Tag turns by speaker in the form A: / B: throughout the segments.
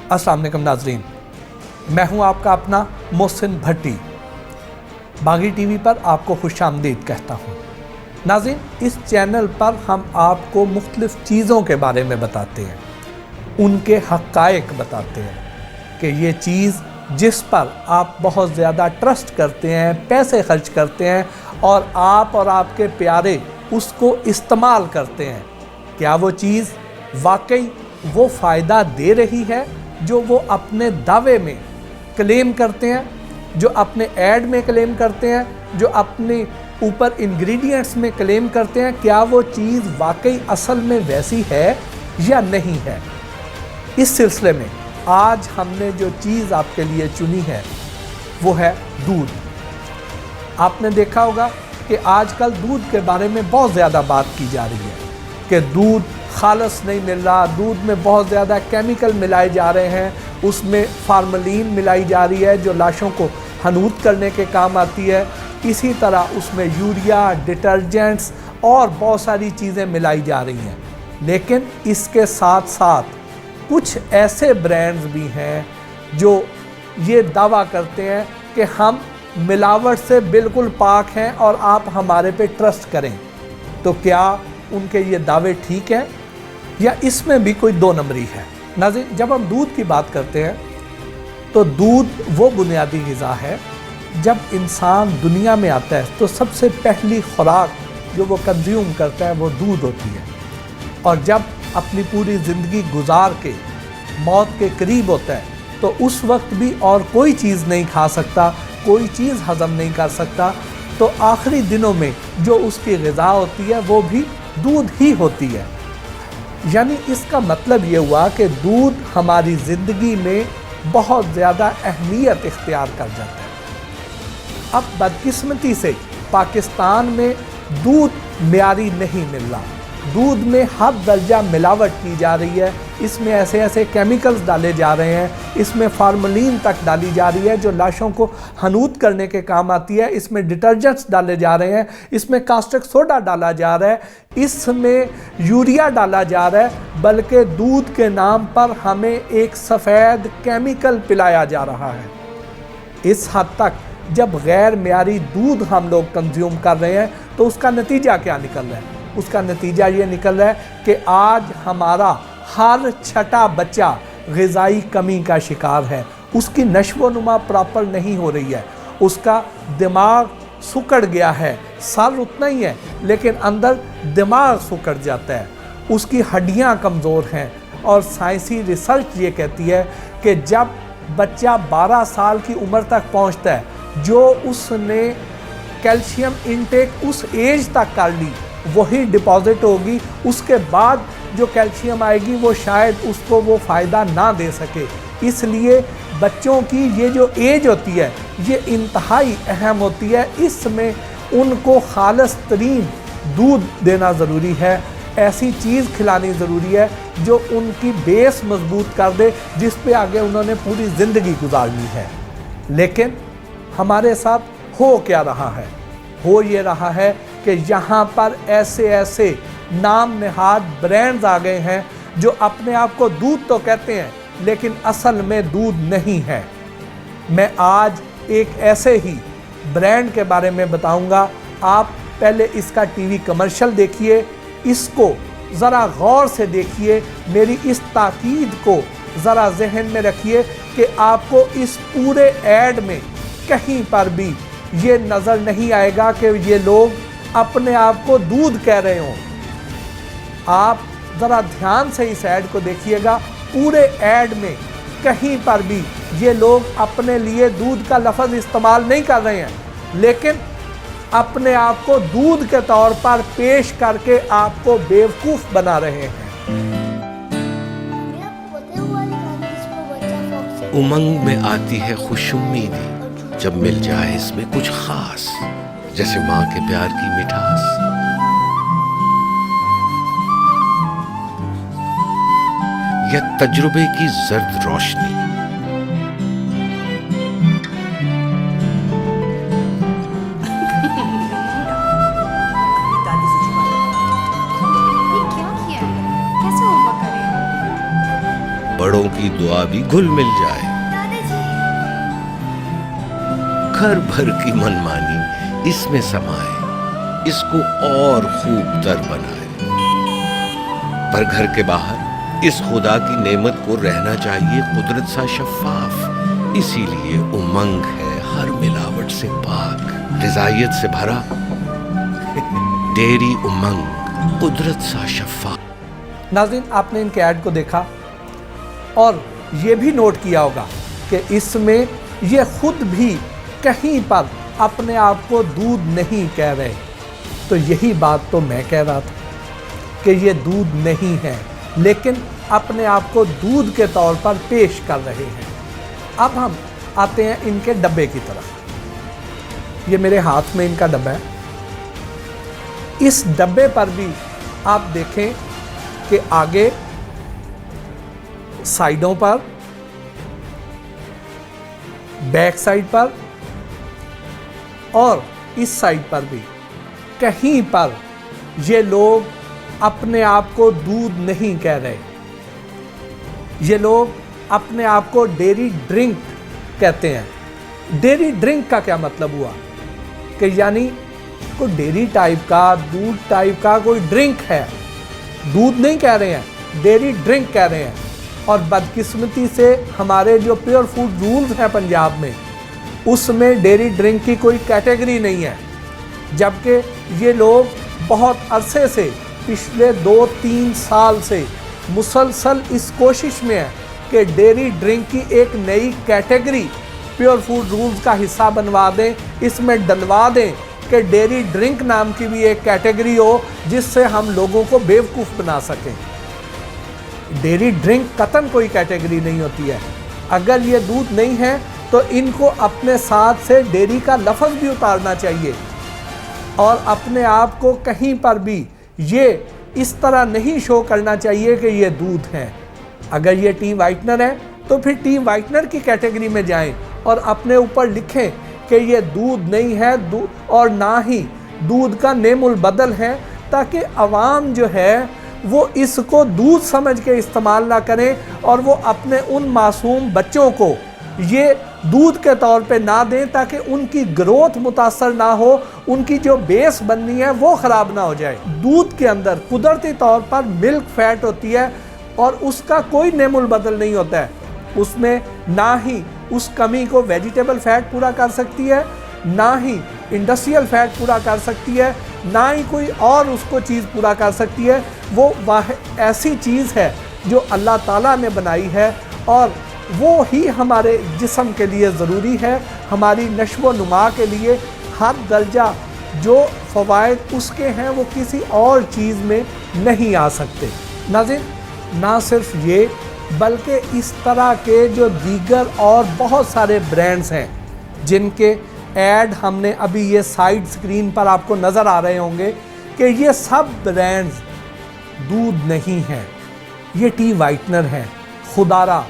A: अस्सलाम वालेकुम नाजरीन, मैं हूं आपका अपना मोहसिन भट्टी। बागी टीवी पर आपको खुशामदीद कहता हूं। नाज़रीन, इस चैनल पर हम आपको मुख्तलिफ़ चीज़ों के बारे में बताते हैं, उनके हक़ाइक़ बताते हैं कि ये चीज़ जिस पर आप बहुत ज़्यादा ट्रस्ट करते हैं, पैसे खर्च करते हैं और आपके प्यारे उसको इस्तेमाल करते हैं, क्या वो चीज़ वाकई वो फ़ायदा दे रही है जो वो अपने दावे में क्लेम करते हैं, जो अपने ऐड में क्लेम करते हैं, जो अपने ऊपर इंग्रेडिएंट्स में क्लेम करते हैं, क्या वो चीज़ वाकई असल में वैसी है या नहीं है। इस सिलसिले में आज हमने जो चीज़ आपके लिए चुनी है वो है दूध। आपने देखा होगा कि आजकल दूध के बारे में बहुत ज़्यादा बात की जा रही है कि दूध खालस नहीं मिल रहा, दूध में बहुत ज़्यादा केमिकल मिलाए जा रहे हैं, उसमें फार्मलीन मिलाई जा रही है जो लाशों को हनूद करने के काम आती है। इसी तरह उसमें यूरिया, डिटर्जेंट्स और बहुत सारी चीज़ें मिलाई जा रही हैं। लेकिन इसके साथ साथ कुछ ऐसे ब्रांड्स भी हैं जो ये दावा करते हैं कि हम मिलावट से बिल्कुल पाक हैं और आप हमारे पे ट्रस्ट करें। तो क्या उनके ये दावे ठीक हैं या इसमें भी कोई दो नंबरी है। नाज़रीन, जब हम दूध की बात करते हैं तो दूध वो बुनियादी ग़िज़ा है, जब इंसान दुनिया में आता है तो सबसे पहली खुराक जो वो कंज्यूम करता है वो दूध होती है। और जब अपनी पूरी ज़िंदगी गुजार के मौत के करीब होता है तो उस वक्त भी और कोई चीज़ नहीं खा सकता, कोई चीज़ हज़म नहीं कर सकता, तो आखिरी दिनों में जो उसकी ग़िज़ा होती है वो भी दूध ही होती है। यानी इसका मतलब ये हुआ कि दूध हमारी ज़िंदगी में बहुत ज़्यादा अहमियत इख्तियार कर जाता है। अब बदकिस्मती से पाकिस्तान में दूध मियारी नहीं मिल रहा, दूध में हर दर्जा मिलावट की जा रही है, इसमें ऐसे ऐसे केमिकल्स डाले जा रहे हैं, इसमें फार्मलीन तक डाली जा रही है जो लाशों को हनूद करने के काम आती है, इसमें डिटर्जेंट्स डाले जा रहे हैं, इसमें कास्टिक सोडा डाला जा रहा है, इसमें यूरिया डाला जा रहा है, बल्कि दूध के नाम पर हमें एक सफ़ेद केमिकल पिलाया जा रहा है। इस हद तक जब गैर मियारी दूध हम लोग कंज्यूम कर रहे हैं तो उसका नतीजा क्या निकल रहा है? उसका नतीजा ये निकल रहा है कि आज हमारा हर छठा बच्चा ग़िज़ाई कमी का शिकार है, उसकी नश्व नुमा प्रॉपर नहीं हो रही है, उसका दिमाग सुकड़ गया है, सर उतना ही है लेकिन अंदर दिमाग सुकड़ जाता है, उसकी हड्डियां कमज़ोर हैं। और साइंसी रिसर्च ये कहती है कि जब बच्चा 12 साल की उम्र तक पहुंचता है, जो उसने कैल्शियम इनटेक उस एज तक कर ली वही डिपॉजिट होगी, उसके बाद जो कैल्शियम आएगी वो शायद उसको वो फ़ायदा ना दे सके। इसलिए बच्चों की ये जो एज होती है ये इंतहाई अहम होती है, इसमें उनको खालिस तरीन दूध देना ज़रूरी है, ऐसी चीज़ खिलानी ज़रूरी है जो उनकी बेस मजबूत कर दे, जिस पे आगे उन्होंने पूरी ज़िंदगी गुजारनी है। लेकिन हमारे साथ हो क्या रहा है? हो ये रहा है कि यहाँ पर ऐसे ऐसे नाम नहाद ब्रांड्स आ गए हैं जो अपने आप को दूध तो कहते हैं लेकिन असल में दूध नहीं है। मैं आज एक ऐसे ही ब्रांड के बारे में बताऊंगा, आप पहले इसका टीवी कमर्शियल देखिए, इसको ज़रा गौर से देखिए, मेरी इस ताकीद को ज़रा जहन में रखिए कि आपको इस पूरे ऐड में कहीं पर भी ये नज़र नहीं आएगा कि ये लोग अपने आप को दूध कह रहे हों। आप ज़रा ध्यान से इस ऐड को देखिएगा, पूरे ऐड में कहीं पर भी ये लोग अपने लिए दूध का लफ्ज़ इस्तेमाल नहीं कर रहे हैं, लेकिन अपने आप को दूध के तौर पर पेश करके आपको बेवकूफ़ बना रहे हैं।
B: उमंग में आती है खुशुम्मीदी जब मिल जाए इसमें कुछ खास, जैसे माँ के प्यार की मिठास। या तजुर्बे की जर्द रोशनी। बड़ों बच्चों की दुआ भी घुल मिल जाए। घर भर की मनमानी इसमें समाए, इसको और खूब तर बनाए। पर घर के बाहर इस खुदा की नेमत को रहना चाहिए कुदरत सा शफाफ। इसीलिए उमंग है हर मिलावट से पाक, रिजायत से भरा। डेयरी उमंग, कुदरत सा शफाफ।
A: नाज़रीन, आपने इनके ऐड को देखा और ये भी नोट किया होगा कि इसमें ये खुद भी कहीं पर अपने आप को दूध नहीं कह रहे। तो यही बात तो मैं कह रहा था कि ये दूध नहीं है, लेकिन अपने आप को दूध के तौर पर पेश कर रहे हैं। अब हम आते हैं इनके डब्बे की तरफ। ये मेरे हाथ में इनका डब्बा है। इस डब्बे पर भी आप देखें कि आगे साइडों पर, बैक साइड पर और इस साइड पर भी कहीं पर ये लोग अपने आप को दूध नहीं कह रहे। ये लोग अपने आप को डेयरी ड्रिंक कहते हैं। डेयरी ड्रिंक का क्या मतलब हुआ कि यानी कोई डेयरी टाइप का, दूध टाइप का कोई ड्रिंक है। दूध नहीं कह रहे हैं, डेयरी ड्रिंक कह रहे हैं। और बदकिस्मती से हमारे जो प्योर फूड रूल्स हैं पंजाब में, उसमें डेयरी ड्रिंक की कोई कैटेगरी नहीं है। जबकि ये लोग बहुत अरसे से, पिछले 2-3 साल से मुसलसल इस कोशिश में है कि डेयरी ड्रिंक की एक नई कैटेगरी प्योर फूड रूल्स का हिस्सा बनवा दें, इसमें डलवा दें कि डेयरी ड्रिंक नाम की भी एक कैटेगरी हो, जिससे हम लोगों को बेवकूफ़ बना सकें। डेयरी ड्रिंक कतन कोई कैटेगरी नहीं होती है। अगर ये दूध नहीं है तो इनको अपने साथ से डेयरी का लफ्ज़ भी उतारना चाहिए और अपने आप को कहीं पर भी ये इस तरह नहीं शो करना चाहिए कि ये दूध है। अगर ये टी वाइटनर है तो फिर टी वाइटनर की कैटेगरी में जाएं और अपने ऊपर लिखें कि ये दूध नहीं है, और ना ही दूध का नेमुल बदल है, ताकि आवाम जो है वो इसको दूध समझ के इस्तेमाल ना करें और वो अपने उन मासूम बच्चों को ये दूध के तौर पे ना दें, ताकि उनकी ग्रोथ मुतासर ना हो, उनकी जो बेस बननी है वो ख़राब ना हो जाए। दूध के अंदर कुदरती तौर पर मिल्क फैट होती है और उसका कोई नेमुल बदल नहीं होता है। उसमें ना ही उस कमी को वेजिटेबल फैट पूरा कर सकती है, ना ही इंडस्ट्रियल फैट पूरा कर सकती है, ना ही कोई और उसको चीज़ पूरा कर सकती है। वो ऐसी चीज़ है जो अल्लाह ताला ने बनाई है और वो ही हमारे जिस्म के लिए ज़रूरी है, हमारी नश्व नुमा के लिए। हर दर्जा जो फ़वाइद उसके हैं वो किसी और चीज़ में नहीं आ सकते। नाज़रीन, ना सिर्फ ये बल्कि इस तरह के जो दीगर और बहुत सारे ब्रांड्स हैं जिनके ऐड हमने अभी ये साइड स्क्रीन पर आपको नज़र आ रहे होंगे कि ये सब ब्रांड्स दूध नहीं हैं, ये टी वाइटनर हैं। खुदारा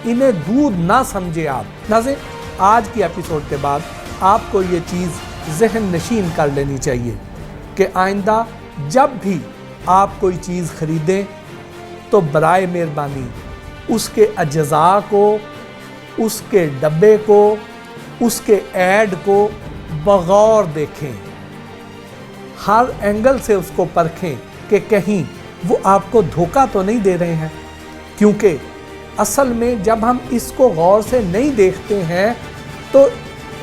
A: इन्हें दूध ना समझे आप। नाज़रीन, आज की एपिसोड के बाद आपको ये चीज़ ज़हन नशीन कर लेनी चाहिए कि आइंदा जब भी आप कोई चीज़ ख़रीदें तो बराए मेहरबानी उसके अज्ज़ा को, उसके डब्बे को, उसके ऐड को बगौर देखें, हर एंगल से उसको परखें कि कहीं वो आपको धोखा तो नहीं दे रहे हैं। क्योंकि असल में जब हम इसको गौर से नहीं देखते हैं तो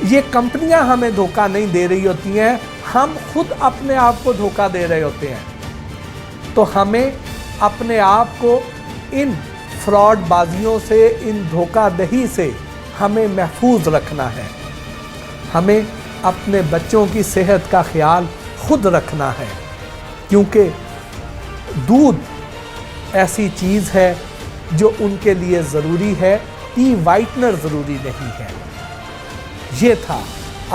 A: ये कंपनियां हमें धोखा नहीं दे रही होती हैं, हम खुद अपने आप को धोखा दे रहे होते हैं। तो हमें अपने आप को इन फ्रॉड बाजियों से, इन धोखादही से हमें महफूज रखना है। हमें अपने बच्चों की सेहत का ख्याल खुद रखना है, क्योंकि दूध ऐसी चीज़ है जो उनके लिए ज़रूरी है, टी वाइटनर ज़रूरी नहीं है। ये था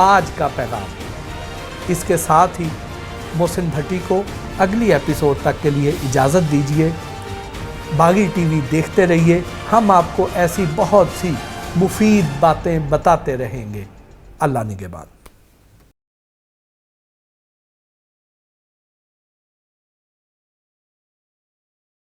A: आज का पैगाम। इसके साथ ही मोहसिन भट्टी को अगली एपिसोड तक के लिए इजाज़त दीजिए। बागी टीवी देखते रहिए, हम आपको ऐसी बहुत सी मुफीद बातें बताते रहेंगे। अल्लाह निगहबान।